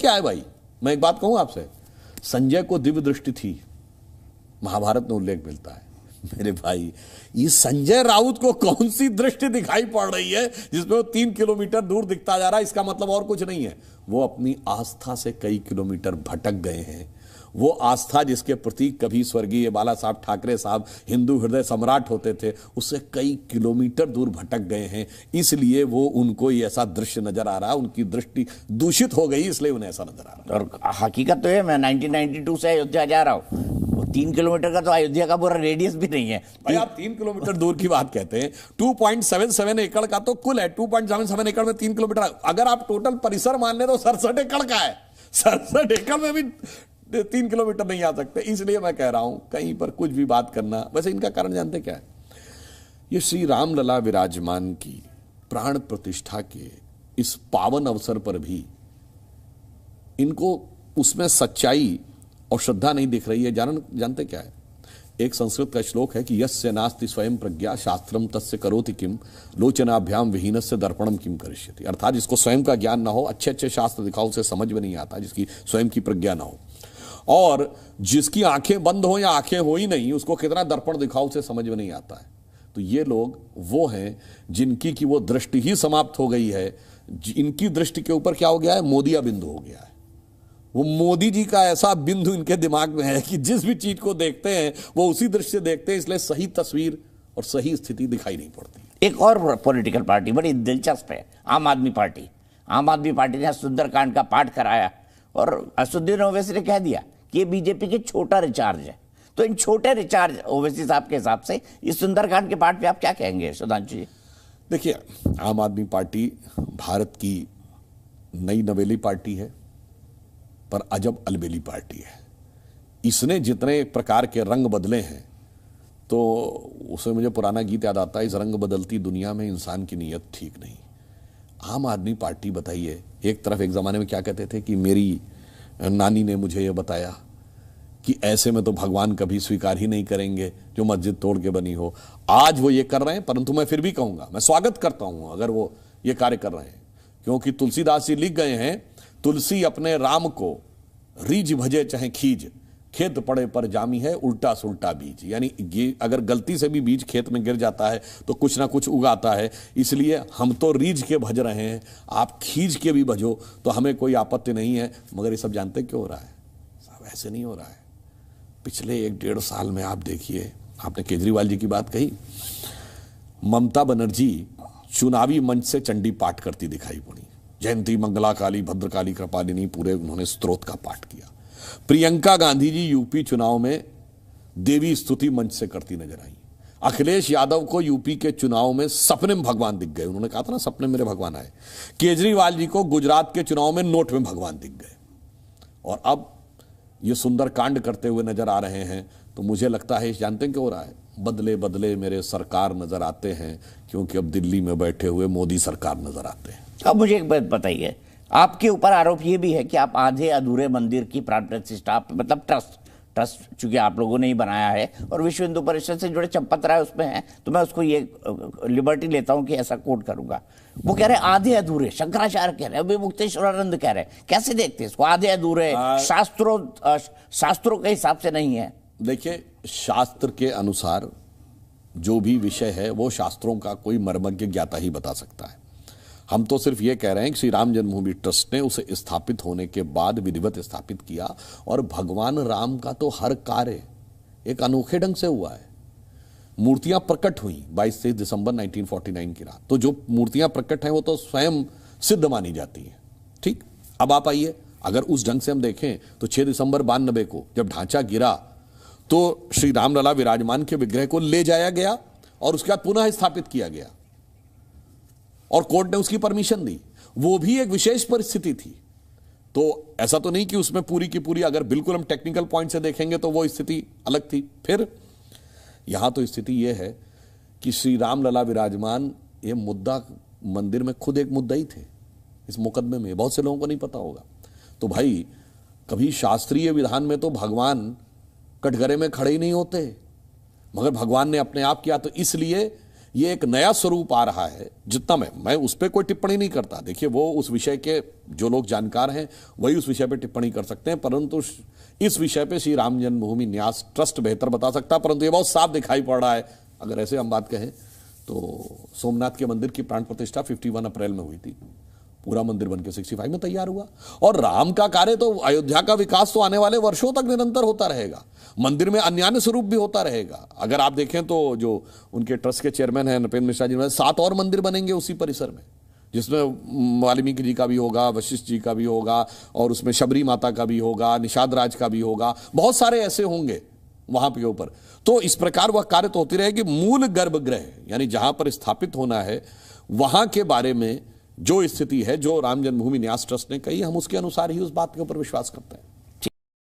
क्या है भाई? मैं एक बात कहूं आपसे, संजय को दिव्य दृष्टि थी, महाभारत में उल्लेख मिलता है। मेरे भाई, ये संजय राउत को कौन सी दृष्टि दिखाई पड़ रही है जिसमें वो 3 किलोमीटर दूर दिखता जा रहा है? इसका मतलब और कुछ नहीं है, वो अपनी आस्था से कई किलोमीटर भटक गए हैं। वो आस्था जिसके प्रतीक कभी स्वर्गीय बाला साहब ठाकरे साहब हिंदू हृदय सम्राट होते थे, उससे कई किलोमीटर दूर भटक गए हैं। इसलिए वो उनको ये ऐसा दृश्य नजर आ रहा है, उनकी दृष्टि दूषित हो गई, इसलिए उन्हें ऐसा नजर आ रहा है। और हकीकत तो है, मैं 1992 से अयोध्या जा रहा हूँ, 3 किलोमीटर का तो अयोध्या का पूरा रेडियस भी नहीं है भाई। आप 3 किलोमीटर दूर की बात कहते हैं, 2.77 एकड़ का तो कुल है, 2.77 एकड़ में 3 किलोमीटर। अगर आप टोटल परिसर मान ले तो 67 एकड़ का है, 67 एकड़ में भी 3 किलोमीटर नहीं आ सकते। इसलिए मैं कह रहा हूं कहीं पर कुछ भी बात करना। वैसे इनका कारण जानते क्या है? ये श्री रामलला विराजमान की प्राण प्रतिष्ठा के इस पावन अवसर पर भी इनको उसमें सच्चाई और श्रद्धा नहीं दिख रही है। जानते क्या है? एक संस्कृत का श्लोक है कि यस्य नास्ति स्वयं प्रज्ञा शास्त्रम तस्य करोति किम लोचनाभ्याम विहीनस्य दर्पणम किम करिष्यति। अर्थात जिसको स्वयं का ज्ञान ना हो, अच्छे अच्छे शास्त्र दिखाओ, उसे समझ में नहीं आता, जिसकी स्वयं की प्रज्ञा ना हो, और जिसकी आंखें बंद हो या आंखें हो ही नहीं, उसको कितना दर्पण दिखाओ उसे समझ में नहीं आता है। तो ये लोग वो हैं जिनकी की वो दृष्टि ही समाप्त हो गई है। इनकी दृष्टि के ऊपर क्या हो गया है? मोदिया बिंदु हो गया है। वो मोदी जी का ऐसा बिंदु इनके दिमाग में है कि जिस भी चीज को देखते हैं वो उसी दृष्टि से देखते हैं, इसलिए सही तस्वीर और सही स्थिति दिखाई नहीं पड़ती। एक और पॉलिटिकल पार्टी बड़ी दिलचस्प है, आम आदमी पार्टी। आम आदमी पार्टी ने सुंदरकांड का पाठ कराया और असदुद्दीन ओवैसी ने कह दिया कि ये बीजेपी के छोटा रिचार्ज है। तो इन छोटे रिचार्ज ओवैसी साहब के हिसाब से इस सुंदरकांड के पाठ पे आप क्या कहेंगे सुधांशु जी? देखिए, आम आदमी पार्टी भारत की नई नवेली पार्टी है, पर अजब अलबेली पार्टी है। इसने जितने प्रकार के रंग बदले हैं, तो उसे मुझे पुराना गीत याद आता है, इस रंग बदलती दुनिया में इंसान की नीयत ठीक नहीं। आम आदमी पार्टी, बताइए, एक तरफ एक जमाने में क्या कहते थे कि मेरी नानी ने मुझे यह बताया कि ऐसे में तो भगवान कभी स्वीकार ही नहीं करेंगे जो मस्जिद तोड़ के बनी हो। आज वो ये कर रहे हैं, परंतु मैं फिर भी कहूंगा, मैं स्वागत करता हूं अगर वो ये कार्य कर रहे हैं, क्योंकि तुलसीदास जी लिख गए हैं, तुलसी अपने राम को रीझ भजे चाहे खीज, खेत पड़े पर जामी है उल्टा सुल्टा बीज। यानी ये अगर गलती से भी बीज खेत में गिर जाता है तो कुछ ना कुछ उगाता है। इसलिए हम तो रीझ के भज रहे हैं, आप खींच के भी भजो तो हमें कोई आपत्ति नहीं है। मगर ये सब जानते क्यों हो रहा है? सब ऐसे नहीं हो रहा है। पिछले 1-1.5 साल में आप देखिए, आपने केजरीवाल जी की बात कही, ममता बनर्जी चुनावी मंच से चंडी पाठ करती दिखाई पड़ी। जयंती मंगला काली भद्रकाली कृपालिनी, पूरे उन्होंने स्तोत्र का पाठ किया। प्रियंका गांधी जी यूपी चुनाव में देवी स्तुति मंच से करती नजर आई। अखिलेश यादव को यूपी के चुनाव में सपने में भगवान दिख गए, उन्होंने कहा था ना सपने मेरे भगवान आए। केजरीवाल जी को गुजरात के चुनाव में नोट में भगवान दिख गए, और अब ये सुंदर कांड करते हुए नजर आ रहे हैं। तो मुझे लगता है, जानते हैं क्यों हो रहा है? बदले बदले मेरे सरकार नजर आते हैं, क्योंकि अब दिल्ली में बैठे हुए मोदी सरकार नजर आते हैं। अब मुझे एक बात बताइए, आपके ऊपर आरोप ये भी है कि आप आधे अधूरे मंदिर की प्राण प्रतिष्ठा, मतलब ट्रस्ट चूंकि आप लोगों ने ही बनाया है और विश्व हिंदू परिषद से जुड़े चंपतराय उसमें है, तो मैं उसको ये लिबर्टी लेता हूं कि ऐसा कोट करूंगा। वो कह रहे हैं आधे अधूरे, शंकराचार्य कह रहे हैं, अभी मुक्तेश्वरानंद कह रहे हैं। कैसे देखते हैं इसको? आधे अधूरे, शास्त्रों के हिसाब से नहीं है। देखिए, शास्त्र के अनुसार जो भी विषय है वो शास्त्रों का कोई मर्मज्ञ ज्ञाता ही बता सकता है। हम तो सिर्फ ये कह रहे हैं कि श्री राम जन्मभूमि ट्रस्ट ने उसे स्थापित होने के बाद विधिवत स्थापित किया, और भगवान राम का तो हर कार्य एक अनोखे ढंग से हुआ है। मूर्तियां प्रकट हुई 22 दिसंबर 1949 की रात। तो जो मूर्तियां प्रकट हैं वो तो स्वयं सिद्ध मानी जाती हैं। ठीक, अब आप आइए, अगर उस ढंग से हम देखें तो 6 दिसंबर 92 को जब ढांचा गिरा तो श्री रामलला विराजमान के विग्रह को ले जाया गया और उसके बाद पुनः स्थापित किया गया, और कोर्ट ने उसकी परमिशन दी। वो भी एक विशेष परिस्थिति थी। तो ऐसा तो नहीं कि उसमें पूरी की पूरी, अगर बिल्कुल हम टेक्निकल पॉइंट से देखेंगे तो वो स्थिति अलग थी। फिर यहां तो स्थिति यह है कि श्री रामलला विराजमान, ये मुद्दा मंदिर में खुद एक मुद्दा ही थे इस मुकदमे में, बहुत से लोगों को नहीं पता होगा। तो भाई, कभी शास्त्रीय विधान में तो भगवान कटघरे में खड़े ही नहीं होते, मगर भगवान ने अपने आप किया। तो इसलिए ये एक नया स्वरूप आ रहा है। जितना मैं उस पर कोई टिप्पणी नहीं करता, देखिए वो उस विषय के जो लोग जानकार हैं वही उस विषय पे टिप्पणी कर सकते हैं, परंतु इस विषय पे श्री राम जन्मभूमि न्यास ट्रस्ट बेहतर बता सकता है। परंतु ये बहुत साफ दिखाई पड़ रहा है, अगर ऐसे हम बात कहें तो सोमनाथ के मंदिर की प्राण प्रतिष्ठा 51 अप्रैल में हुई थी, पूरा मंदिर बनके 65 में तैयार हुआ। और राम का कार्य तो, अयोध्या का विकास तो आने वाले वर्षों तक निरंतर होता रहेगा, मंदिर में अन्य स्वरूप भी होता रहेगा। अगर आप देखें तो जो उनके ट्रस्ट के चेयरमैन हैं नृपेंद्र मिश्रा जी, 7 और मंदिर बनेंगे उसी परिसर में, जिसमें वाल्मीकि जी का भी होगा, वशिष्ठ जी का भी होगा, और उसमें शबरी माता का भी होगा, निषाद राज का भी होगा, बहुत सारे ऐसे होंगे वहां के ऊपर। तो इस प्रकार वह कार्य तो होती रहेगी। मूल गर्भगृह यानी जहां पर स्थापित होना है, वहां के बारे में जो स्थिति है, जो राम जन्मभूमि न्यास ट्रस्ट ने कही, हम उसके अनुसार ही उस बात के ऊपर विश्वास करते हैं।